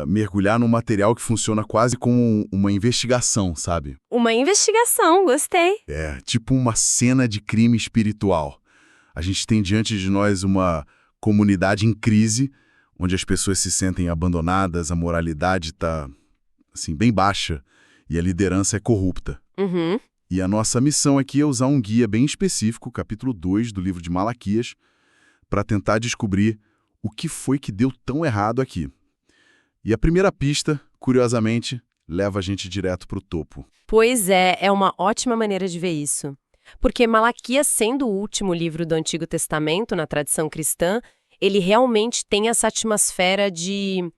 mergulhar num material que funciona quase como uma investigação, sabe? Uma investigação, gostei. É, tipo uma cena de crime espiritual. A gente tem diante de nós uma comunidade em crise, onde as pessoas se sentem abandonadas, a moralidade está, assim, bem baixa e a liderança é corrupta. Uhum. E a nossa missão aqui é usar um guia bem específico, capítulo 2 do livro de Malaquias, para tentar descobrir o que foi que deu tão errado aqui. E a primeira pista, curiosamente, leva a gente direto para o topo. Pois é uma ótima maneira de ver isso. Porque Malaquias, sendo o último livro do Antigo Testamento na tradição cristã, ele realmente tem essa atmosfera de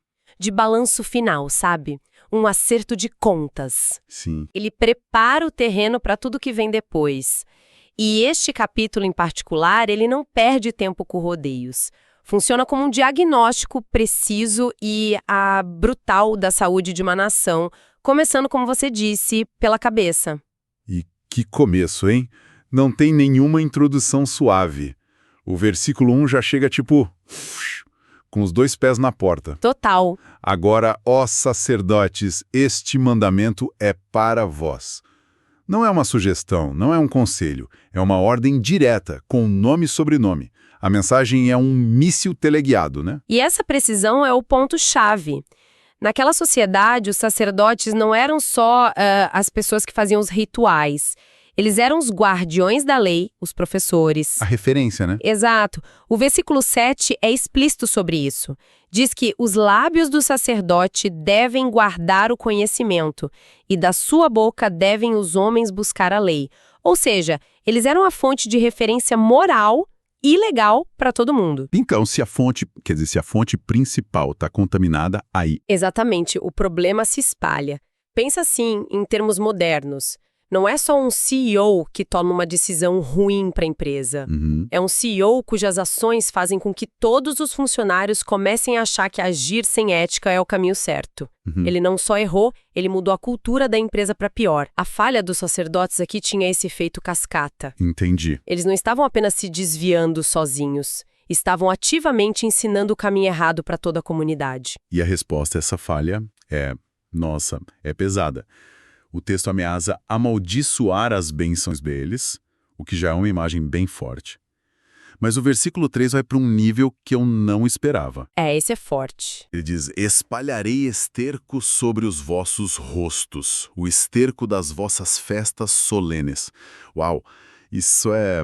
balanço final, sabe? Um acerto de contas. Sim. Ele prepara o terreno para tudo que vem depois. E este capítulo em particular, ele não perde tempo com rodeios. Funciona como um diagnóstico preciso e brutal da saúde de uma nação, começando, como você disse, pela cabeça. E que começo, hein? Não tem nenhuma introdução suave. O versículo 1 já chega tipo... com os 2 pés na porta. Total. Agora, ó sacerdotes, este mandamento é para vós. Não é uma sugestão, não é um conselho, é uma ordem direta, com nome e sobrenome. A mensagem é um míssil teleguiado, né? E essa precisão é o ponto-chave. Naquela sociedade, os sacerdotes não eram só as pessoas que faziam os rituais. Eles eram os guardiões da lei, os professores. A referência, né? Exato. O versículo 7 é explícito sobre isso. Diz que os lábios do sacerdote devem guardar o conhecimento, e da sua boca devem os homens buscar a lei. Ou seja, eles eram a fonte de referência moral e legal para todo mundo. Então, se a fonte principal está contaminada, aí... Exatamente, o problema se espalha. Pensa assim, em termos modernos. Não é só um CEO que toma uma decisão ruim para a empresa. Uhum. É um CEO cujas ações fazem com que todos os funcionários comecem a achar que agir sem ética é o caminho certo. Uhum. Ele não só errou, ele mudou a cultura da empresa para pior. A falha dos sacerdotes aqui tinha esse efeito cascata. Entendi. Eles não estavam apenas se desviando sozinhos. Estavam ativamente ensinando o caminho errado para toda a comunidade. E a resposta a essa falha é pesada. O texto ameaça amaldiçoar as bênçãos deles, o que já é uma imagem bem forte. Mas o versículo 3 vai para um nível que eu não esperava. Esse é forte. Ele diz, espalharei esterco sobre os vossos rostos, o esterco das vossas festas solenes. Uau, isso é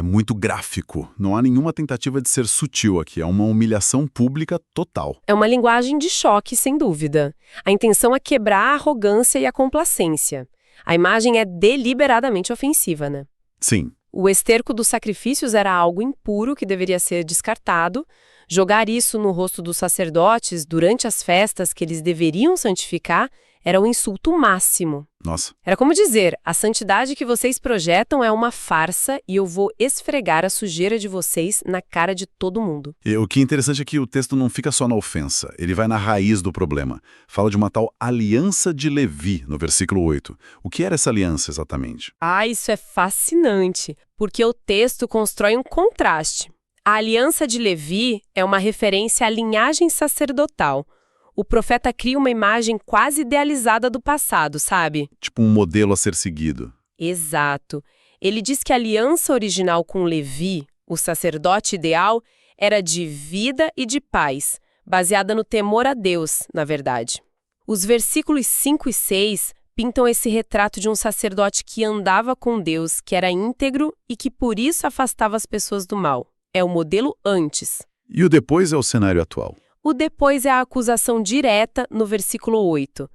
muito gráfico. Não há nenhuma tentativa de ser sutil aqui, é uma humilhação pública total. É uma linguagem de choque, sem dúvida. A intenção é quebrar a arrogância e a complacência. A imagem é deliberadamente ofensiva, né? Sim. O esterco dos sacrifícios era algo impuro que deveria ser descartado. Jogar isso no rosto dos sacerdotes durante as festas que eles deveriam santificar era um insulto máximo. Nossa. Era como dizer, a santidade que vocês projetam é uma farsa e eu vou esfregar a sujeira de vocês na cara de todo mundo. E o que é interessante é que o texto não fica só na ofensa, ele vai na raiz do problema. Fala de uma tal aliança de Levi, no versículo 8. O que era essa aliança exatamente? Isso é fascinante, porque o texto constrói um contraste. A aliança de Levi é uma referência à linhagem sacerdotal. O profeta cria uma imagem quase idealizada do passado, sabe? Tipo um modelo a ser seguido. Exato. Ele diz que a aliança original com Levi, o sacerdote ideal, era de vida e de paz, baseada no temor a Deus, na verdade. Os versículos 5 e 6 pintam esse retrato de um sacerdote que andava com Deus, que era íntegro e que por isso afastava as pessoas do mal. É o modelo antes. E o depois é o cenário atual. O depois é a acusação direta no versículo 8.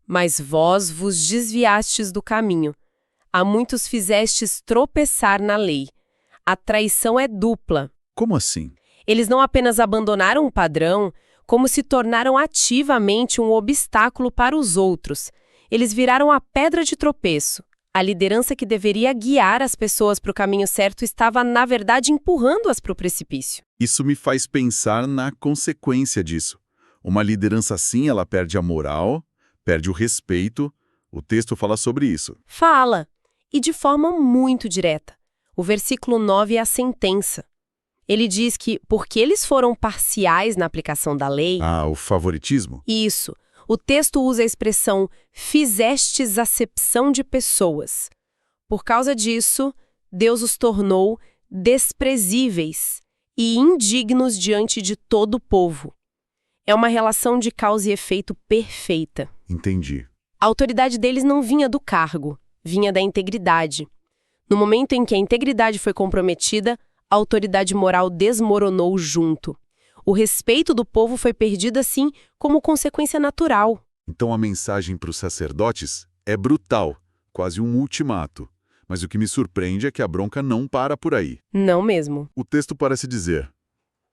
Mas vós vos desviastes do caminho. A muitos fizestes tropeçar na lei. A traição é dupla. Como assim? Eles não apenas abandonaram o padrão, como se tornaram ativamente um obstáculo para os outros. Eles viraram a pedra de tropeço. A liderança que deveria guiar as pessoas para o caminho certo estava, na verdade, empurrando-as para o precipício. Isso me faz pensar na consequência disso. Uma liderança assim, ela perde a moral, perde o respeito. O texto fala sobre isso. Fala, e de forma muito direta. O versículo 9 é a sentença. Ele diz que, porque eles foram parciais na aplicação da lei, Ah, o favoritismo? isso, o texto usa a expressão fizestes acepção de pessoas. Por causa disso, Deus os tornou desprezíveis e indignos diante de todo o povo. É uma relação de causa e efeito perfeita. Entendi. A autoridade deles não vinha do cargo, vinha da integridade. No momento em que a integridade foi comprometida, a autoridade moral desmoronou junto. O respeito do povo foi perdido assim como consequência natural. Então a mensagem para os sacerdotes é brutal, quase um ultimato. Mas o que me surpreende é que a bronca não para por aí. Não mesmo. O texto parece dizer: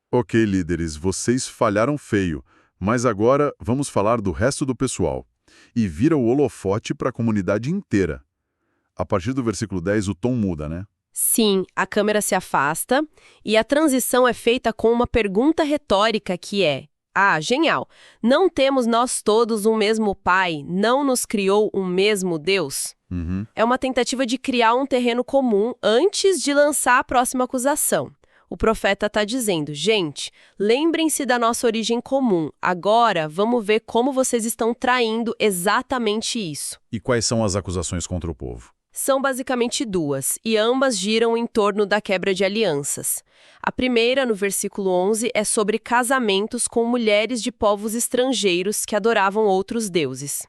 ok, líderes, vocês falharam feio, mas agora vamos falar do resto do pessoal. E vira o holofote para a comunidade inteira. A partir do versículo 10, o tom muda, né? Sim, a câmera se afasta e a transição é feita com uma pergunta retórica que é: genial! Não temos nós todos um mesmo Pai? Não nos criou um mesmo Deus? Uhum. É uma tentativa de criar um terreno comum antes de lançar a próxima acusação. O profeta está dizendo: gente, lembrem-se da nossa origem comum. Agora, vamos ver como vocês estão traindo exatamente isso. E quais são as acusações contra o povo? São basicamente duas, e ambas giram em torno da quebra de alianças. A primeira, no versículo 11, é sobre casamentos com mulheres de povos estrangeiros que adoravam outros deuses.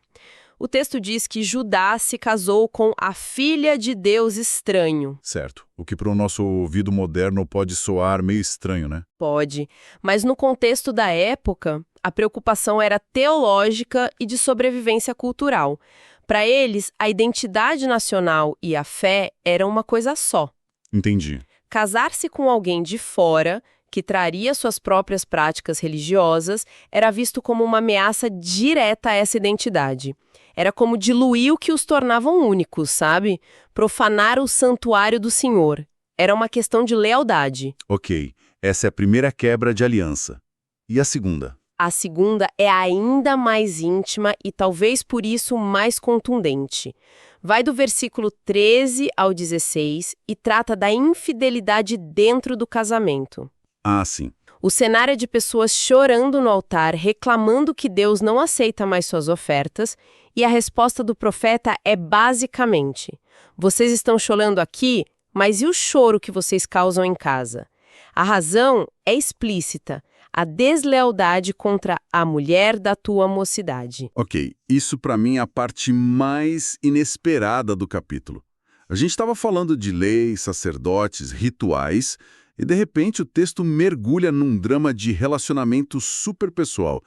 O texto diz que Judá se casou com a filha de Deus estranho. Certo. O que para o nosso ouvido moderno pode soar meio estranho, né? Pode, mas no contexto da época, a preocupação era teológica e de sobrevivência cultural. Para eles, a identidade nacional e a fé eram uma coisa só. Entendi. Casar-se com alguém de fora, que traria suas próprias práticas religiosas, era visto como uma ameaça direta a essa identidade. Era como diluir o que os tornavam únicos, sabe? Profanar o santuário do Senhor. Era uma questão de lealdade. Ok, essa é a primeira quebra de aliança. E a segunda? A segunda é ainda mais íntima e talvez por isso mais contundente. Vai do versículo 13 ao 16 e trata da infidelidade dentro do casamento. Ah, sim. O cenário é de pessoas chorando no altar, reclamando que Deus não aceita mais suas ofertas, e a resposta do profeta é basicamente: vocês estão chorando aqui, mas e o choro que vocês causam em casa? A razão é explícita: a deslealdade contra a mulher da tua mocidade. Ok, isso para mim é a parte mais inesperada do capítulo. A gente estava falando de leis, sacerdotes, rituais, e de repente o texto mergulha num drama de relacionamento superpessoal.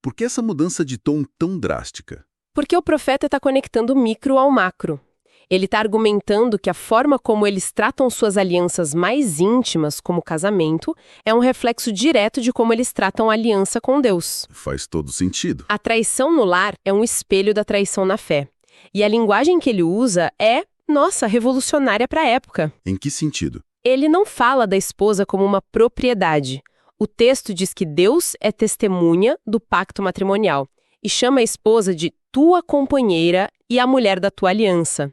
Por que essa mudança de tom tão drástica? Porque o profeta está conectando o micro ao macro. Ele está argumentando que a forma como eles tratam suas alianças mais íntimas, como o casamento, é um reflexo direto de como eles tratam a aliança com Deus. Faz todo sentido. A traição no lar é um espelho da traição na fé. E a linguagem que ele usa é, revolucionária para a época. Em que sentido? Ele não fala da esposa como uma propriedade. O texto diz que Deus é testemunha do pacto matrimonial e chama a esposa de tua companheira e a mulher da tua aliança.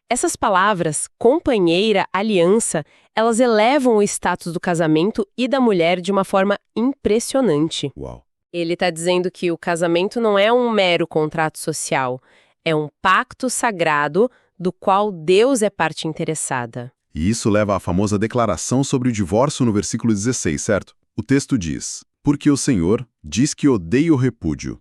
Essas palavras, companheira, aliança, elas elevam o status do casamento e da mulher de uma forma impressionante. Uau. Ele está dizendo que o casamento não é um mero contrato social, é um pacto sagrado do qual Deus é parte interessada. E isso leva à famosa declaração sobre o divórcio no versículo 16, certo? O texto diz: porque o Senhor diz que odeia o repúdio.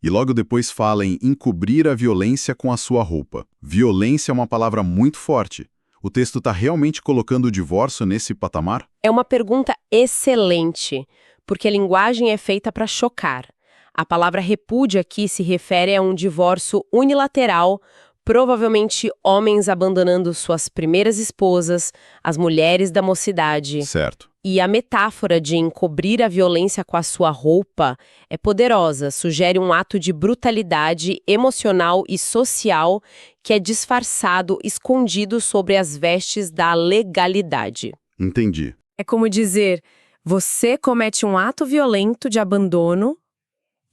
E logo depois fala em encobrir a violência com a sua roupa. Violência é uma palavra muito forte. O texto está realmente colocando o divórcio nesse patamar? É uma pergunta excelente, porque a linguagem é feita para chocar. A palavra repúdio aqui se refere a um divórcio unilateral, provavelmente homens abandonando suas primeiras esposas, as mulheres da mocidade. Certo. E a metáfora de encobrir a violência com a sua roupa é poderosa, sugere um ato de brutalidade emocional e social que é disfarçado, escondido sobre as vestes da legalidade. Entendi. É como dizer, você comete um ato violento de abandono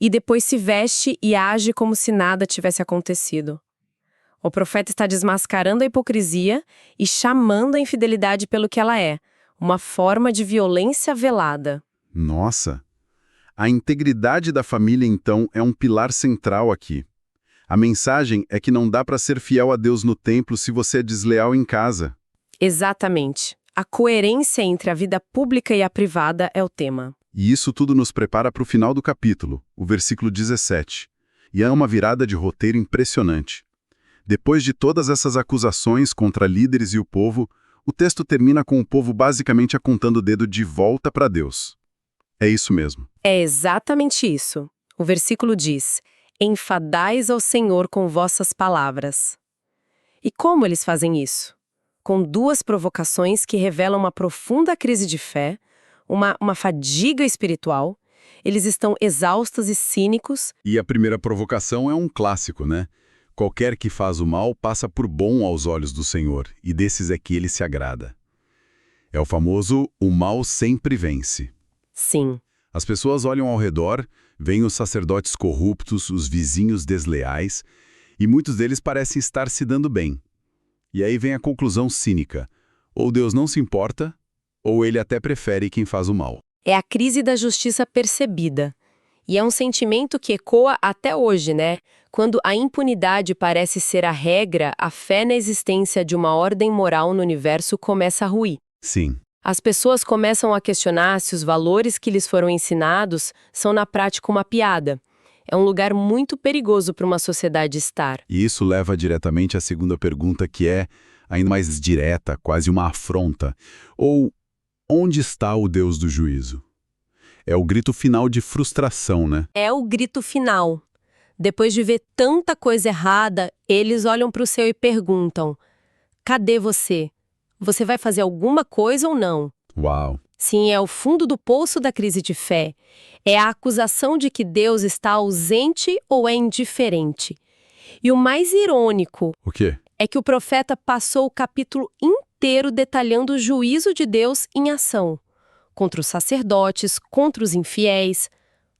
e depois se veste e age como se nada tivesse acontecido. O profeta está desmascarando a hipocrisia e chamando a infidelidade pelo que ela é, uma forma de violência velada. Nossa! A integridade da família, então, é um pilar central aqui. A mensagem é que não dá para ser fiel a Deus no templo se você é desleal em casa. Exatamente. A coerência entre a vida pública e a privada é o tema. E isso tudo nos prepara para o final do capítulo, o versículo 17. E é uma virada de roteiro impressionante. Depois de todas essas acusações contra líderes e o povo, o texto termina com o povo basicamente apontando o dedo de volta para Deus. É isso mesmo. É exatamente isso. O versículo diz: enfadais ao Senhor com vossas palavras. E como eles fazem isso? Com duas provocações que revelam uma profunda crise de fé, uma fadiga espiritual. Eles estão exaustos e cínicos. E a primeira provocação é um clássico, né? Qualquer que faz o mal passa por bom aos olhos do Senhor, e desses é que ele se agrada. É o famoso "o mal sempre vence". Sim. As pessoas olham ao redor, veem os sacerdotes corruptos, os vizinhos desleais, e muitos deles parecem estar se dando bem. E aí vem a conclusão cínica: ou Deus não se importa, ou ele até prefere quem faz o mal. É a crise da justiça percebida. E é um sentimento que ecoa até hoje, né? Quando a impunidade parece ser a regra, a fé na existência de uma ordem moral no universo começa a ruir. Sim. As pessoas começam a questionar se os valores que lhes foram ensinados são na prática uma piada. É um lugar muito perigoso para uma sociedade estar. E isso leva diretamente à segunda pergunta, que é ainda mais direta, quase uma afronta. Ou, onde está o Deus do juízo? É o grito final de frustração, né? É o grito final. Depois de ver tanta coisa errada, eles olham para o céu e perguntam: cadê você? Você vai fazer alguma coisa ou não? Uau! Sim, é o fundo do poço da crise de fé. É a acusação de que Deus está ausente ou é indiferente. E o mais irônico O quê? é que o profeta passou o capítulo inteiro detalhando o juízo de Deus em ação. Contra os sacerdotes, contra os infiéis.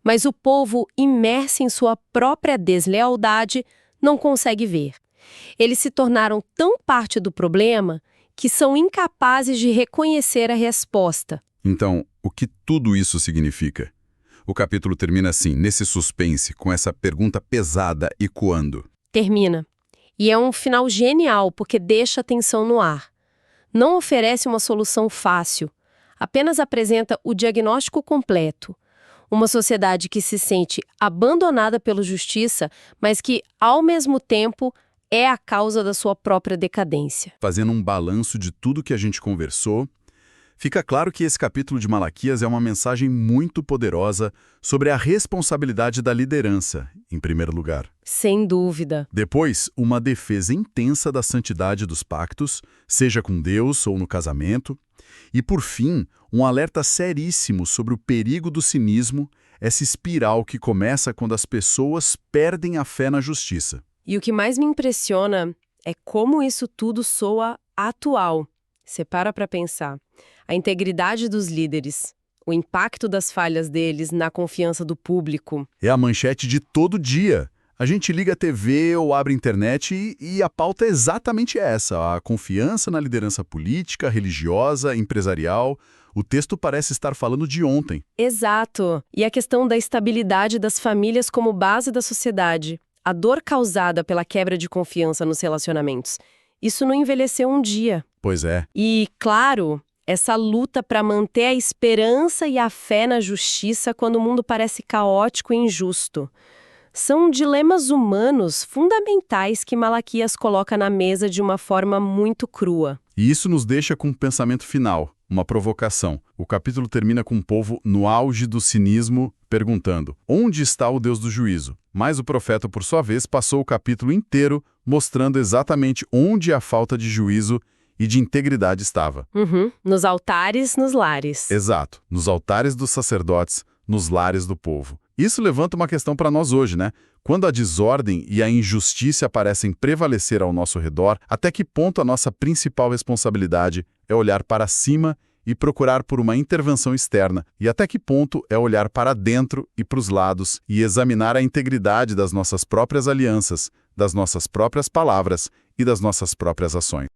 Mas o povo, imerso em sua própria deslealdade, não consegue ver. Eles se tornaram tão parte do problema que são incapazes de reconhecer a resposta. Então, o que tudo isso significa? O capítulo termina assim, nesse suspense, com essa pergunta pesada ecoando. Termina. E é um final genial, porque deixa a tensão no ar. Não oferece uma solução fácil, apenas apresenta o diagnóstico completo. Uma sociedade que se sente abandonada pela justiça, mas que, ao mesmo tempo, é a causa da sua própria decadência. Fazendo um balanço de tudo que a gente conversou, fica claro que esse capítulo de Malaquias é uma mensagem muito poderosa sobre a responsabilidade da liderança, em primeiro lugar. Sem dúvida. Depois, uma defesa intensa da santidade dos pactos, seja com Deus ou no casamento. E, por fim, um alerta seríssimo sobre o perigo do cinismo, essa espiral que começa quando as pessoas perdem a fé na justiça. E o que mais me impressiona é como isso tudo soa atual. Você para pensar. A integridade dos líderes, o impacto das falhas deles na confiança do público. É a manchete de todo dia. A gente liga a TV ou abre a internet e a pauta é exatamente essa, a confiança na liderança política, religiosa, empresarial. O texto parece estar falando de ontem. Exato. E a questão da estabilidade das famílias como base da sociedade. A dor causada pela quebra de confiança nos relacionamentos. Isso não envelheceu um dia. Pois é. E, claro, essa luta para manter a esperança e a fé na justiça quando o mundo parece caótico e injusto. São dilemas humanos fundamentais que Malaquias coloca na mesa de uma forma muito crua. E isso nos deixa com um pensamento final, uma provocação. O capítulo termina com o povo no auge do cinismo, perguntando: onde está o Deus do juízo? Mas o profeta, por sua vez, passou o capítulo inteiro mostrando exatamente onde a falta de juízo e de integridade estava. Nos altares, nos lares. Exato, nos altares dos sacerdotes, nos lares do povo. Isso levanta uma questão para nós hoje, né? Quando a desordem e a injustiça parecem prevalecer ao nosso redor, até que ponto a nossa principal responsabilidade é olhar para cima e procurar por uma intervenção externa? E até que ponto é olhar para dentro e para os lados e examinar a integridade das nossas próprias alianças, das nossas próprias palavras e das nossas próprias ações?